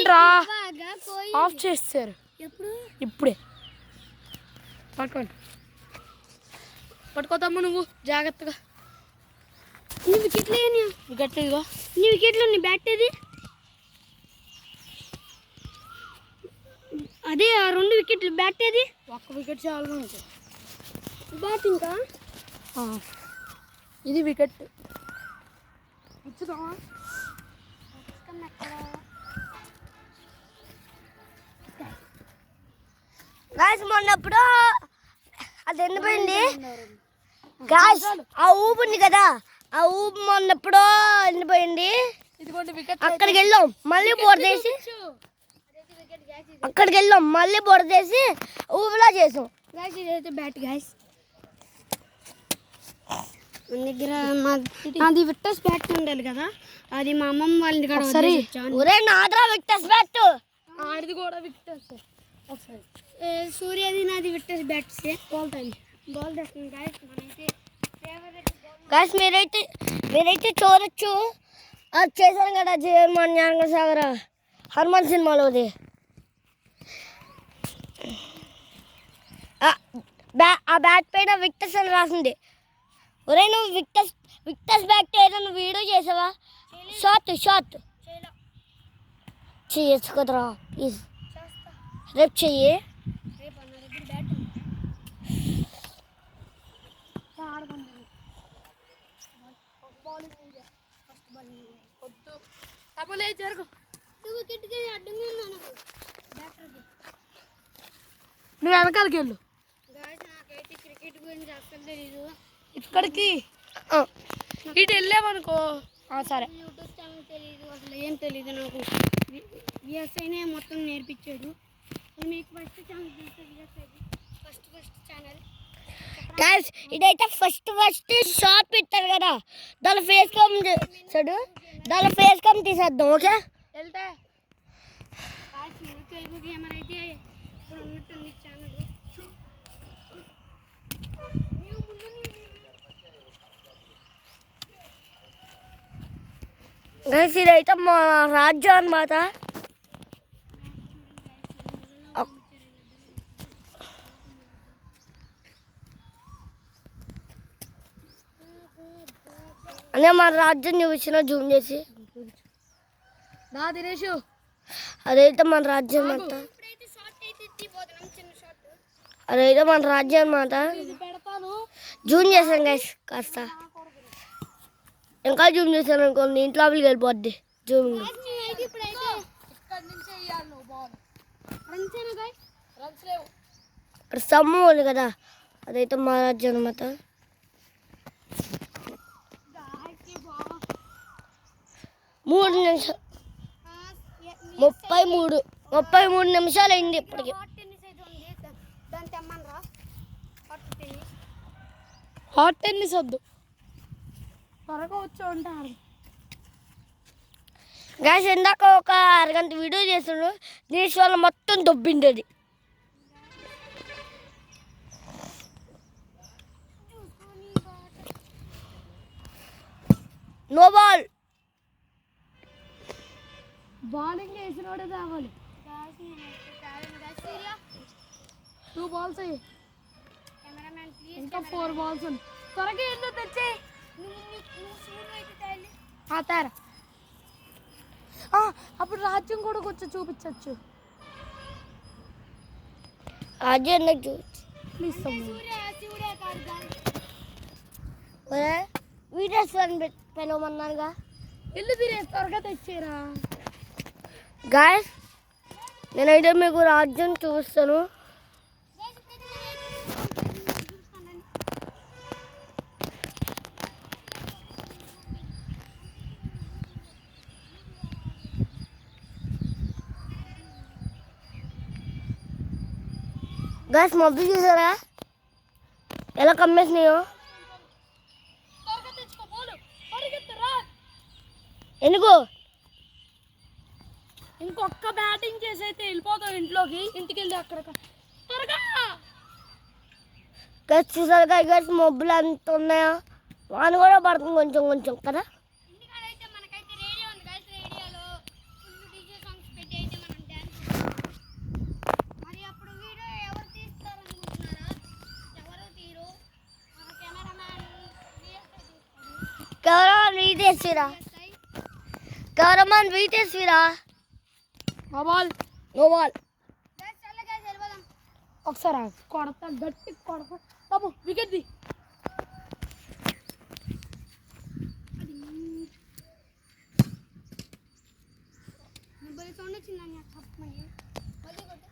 అవునరా ఆఫ్ చేస్తారు ఇప్పుడే పట్టుకోండి పట్టుకోతాము నువ్వు జాగ్రత్తగా నీ వికెట్లు గట్టిగా నీ వికెట్లు నీ బ్యాట్ ఏది అదే ఆ 2 వికెట్లు బ్యాట్ ఏది ఒక్క వికెట్ చాలా బ్యాట్ ఇంకా ఇది వికెట్ వచ్చుదామా గాయస్ మొన్నప్పుడు అది ఎండిపోయింది గాయస్ ఆ ఊపు ఉంది కదా ఆ ఊపు మొన్నప్పుడు ఎండిపోయింది అక్కడికి వెళ్ళాం మళ్ళీ బోర్దేసి ఊపిలా చేసాం గాయస్ ఇదైతే బ్యాట్ గాయస్ మన దగ్గర నాది విక్టర్స్ బ్యాట్ ఉండాలి కదా అది మా అమ్మమ్మ వాళ్ళ దగ్గర సరే ఒరే నాదరా విక్టర్స్ బ్యాట్ ఆడిది కూడా విక్టర్స్ ఒకసారి సూర్యది నాది విక్టర్స్ బ్యాట్స్ బాల్ తెస్తుంది గాయస్ మనైతే గాయస్ మీరైతే చూడొచ్చు అది చేశాను కదా జయమాన్ జ్ఞానసాగర హనుమాన్ సినిమాలోది ఆ బ్యాట్ పైన విక్టర్స్ అని రాసింది ఒరే నువ్వు విక్టర్స్ బ్యాట్ ఏదైనా వీడియో చేసావా షార్ట్ చేయొచ్చు కదరా ప్లీజ్ రేపు చెయ్యి నువ్వు వెనకాలకి వెళ్ళు క్రికెట్ గురించి అసలు తెలీదు ఇక్కడికి ఇటు వెళ్ళామనుకో సరే యూట్యూబ్ ఛానల్ తెలీదు అసలు ఏం తెలీదు నాకు విఎస్ఐనే మొత్తం నేర్పించాడు మీకు first channel first channel guys ఇదైతే ఫస్ట్ షార్ట్ పెట్టారు కదా దాని ఫేస్ కమ్ చూడు దాని ఫేస్ కమ్ తీసేద్దాం ఓకే వెళ్తే తెలుగు గేమర్ అయితే ఇప్పుడు ఉన్నట్టుంది ఛానల్ గైస్ ఇదైతే మా రాజ్యం అన్నమాట అదే మన రాజ్యం చూపించిన జూమ్ చేసి నా దినేషు అదైతే మన రాజ్యం అన్నమాట అదైతే మన రాజ్యం అన్నమాట జూమ్ చేసాను గైస్ కాస్త ఇంకా జూమ్ చేశాను అనుకోండి ఇంట్లో వెళ్ళిపోద్ది జూమ్ ఇక్కడ స్తంభం ఉంది కదా అదైతే మా రాజ్యం అన్నమాట 3 నిమిషాలు 33 నిమిషాలు అయింది ఇప్పటికి హాట్ టెన్నిస్ వద్దు త్వరగా వచ్చి ఉంటారు గ్యాస్ ఇందాక ఒక అరగంట వీడియో చేస్తున్నాడు దీని వల్ల మొత్తం దొబ్బిండేది నో బాల్ బౌలింగ్ వేసినోడే కావాలి 2 balls అయ్యి ఇంకా 4 balls ఉంది త్వరగా ఎందుకు తెచ్చే తయారా అప్పుడు రాజ్యం కూడా కొంచెం చూపించచ్చు రాజ్యం ప్లీజ్ వీడియోస్ పెనమన్నానుగా ఇల్లు తినే త్వరగా తెచ్చేరా గాయస్ నేనైతే మీకు రాజ్యం చూపిస్తాను గాయస్ మబ్బు చూసారా ఎలా కమ్మేసినాయో ఎందుకు ఇంకొక బ్యాటింగ్ చేసి అయితే వెళ్ళిపోతావు ఇంట్లోకి ఇంటికి వెళ్ళి అక్కడ త్వరగా గస్ చూసారు గైస్ మబ్బులు అంత ఉన్నాయా వాన కూడా పడుతుంది కొంచెం కొంచెం కదా VSరా కెమెరామన్ VSరా ఆ బాల్ నో బాల్ ఒకసారి కొడతా గట్టి కొడతా బాబు వికెట్ ది సౌండ్ వచ్చిందని తప్పమని మళ్ళీ కొట్టు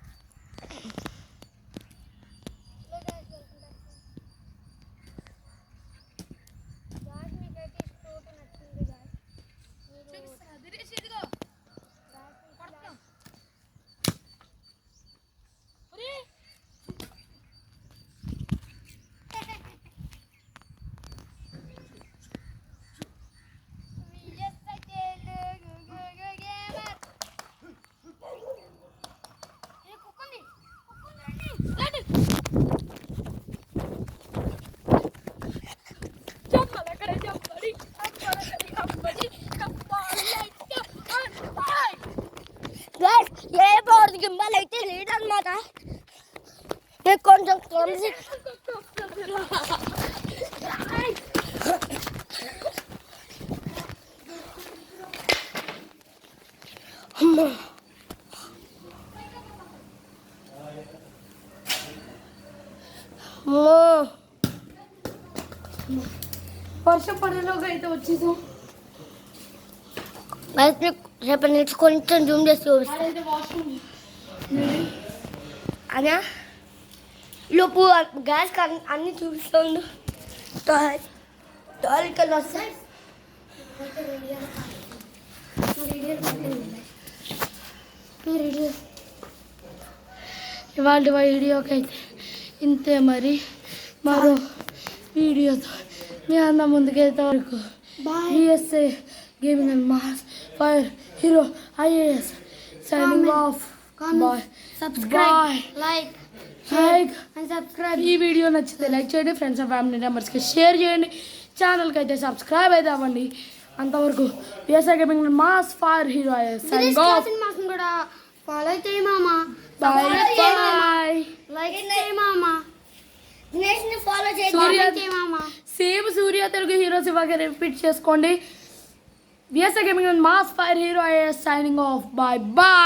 ఏ బోర్డు గింబాలు అయితే లేదన్నమాట నేను కొంచెం క్లమ్జీ వర్షం పడేలోగా అయితే వచ్చేసాం రేపు నుంచి కొంచెం జూమ్ చేసి చూపిస్తాను అదైతే వాష్రూమ్ అనా లోపు గ్యాస్ అన్ని చూపిస్తుండు టాయిలెట్ వెళ్ళి వస్తాయి ఇవాళ వీడియోకి అయితే ఇంతే మరి మరో వీడియోతో మీ అన్న ముందుకైతే వరకు VSA Gaming and Mass Fire Hero IAS signing off. Bye. Subscribe like and subscribe ఈ వీడియో నచ్చితే లైక్ చేయండి, ఫ్రెండ్స్ అండ్ ఫ్యామిలీ మెంబర్స్కి షేర్ చేయండి, ఛానల్కి అయితే సబ్స్క్రైబ్ అయితే అవ్వండి. అంతవరకు VSA Gaming and Mass Fire Hero IAS signing off. మాకు కూడా ఫాలో చేయి మామ Bye bye. లైక్ చేయి మామ దినేష్ని ఫాలో చేయి మామ సేమ్ సూర్య తెలుగు హీరోస్ ఇవాళ రిపీట్ చేసుకోండి. VSA Gaming and Mass Fire Hero IAS signing off. Bye bye.